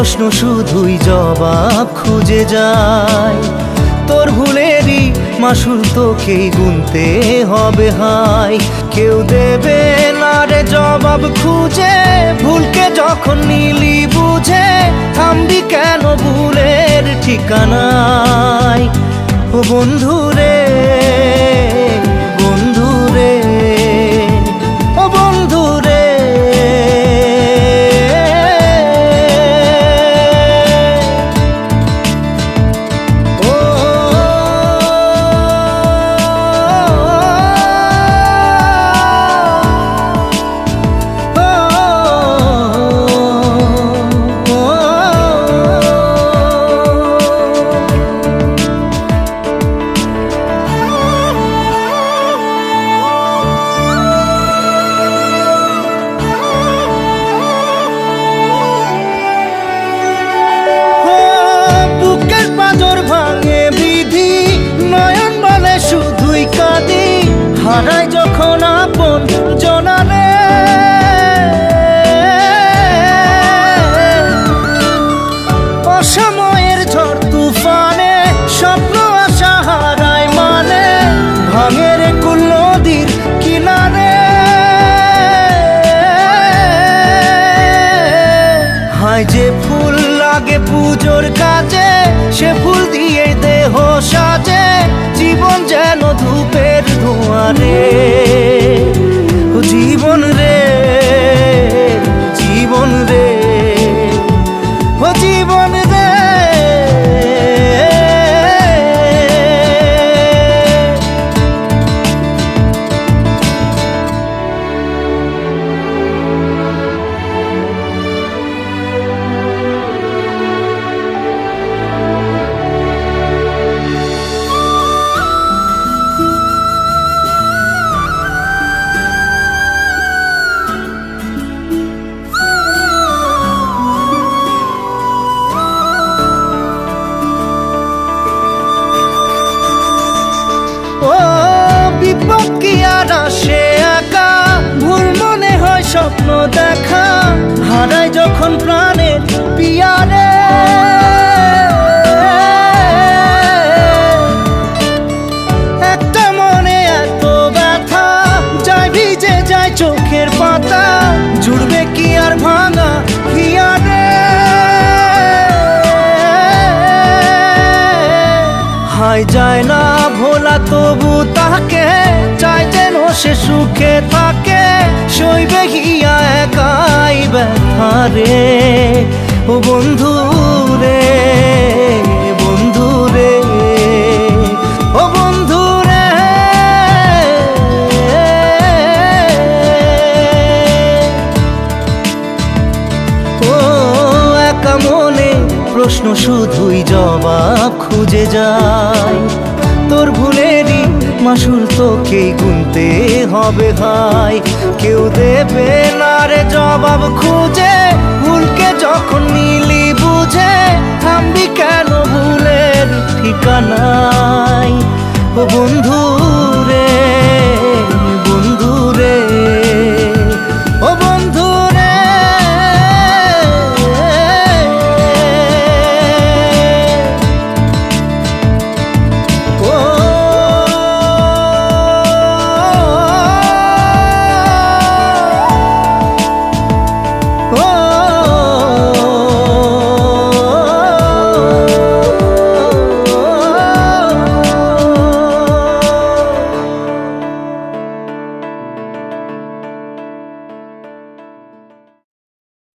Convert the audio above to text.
প্রশ্ন শুধুই জবাব খুঁজে যায়। তোর ভুলেরই মাসুল তোকেই গুনতে হবে হাই। কেউ দেবে না রে জবাব খুঁজে, ভুলকে যখন নিলি বুঝে থামবি কেন ভুলের ঠিকানায়। ও বন্ধু রে, বন্ধু রে, ও বন্ধু রে। হারাই যখন আপন জনারে, অসময়ের ঝড় তুফানে স্বপ্ন আশা হারায় মানে, ভাঙের কুল নদীর কিনারে। হায় যে ফুল লাগে পুজোর কাজে, সে ফুল দিয়ে দেহ সাজে, জীবন যেন ধূপের ধোঁয়ারে। ও জীবন রে, জীবন রে, ও জীবন রে। ও বিপদ কি আর আসে একা, ভুল মনে হয় স্বপ্ন দেখা, হারাই যখন প্রাণের পিয়ারে। একটা মনে এত ব্যথা, যায় ভিজে যায় চোখের পাতা, জুড়বে কি আর ভাঙা হিয়ারে। হায় যায় না ভোলা তবু তাকে, চাই যেন সে সুখে থাকে, সইবে গিয়া একাই ব্যথা রে। ও বন্ধু রে, বন্ধু রে, ও বন্ধু রে। ও একা মনে প্রশ্ন শুধুই জবাব খুঁজে যায়। তোর ভুলেরই মাসুল তোকেই গুনতে হবে হাই। কেউ দেবে না রে জবাব খুঁজে, ভুলকে যখন নিলি বুঝে থামবি কেন ভুলের ঠিকানায়। ও বন্ধু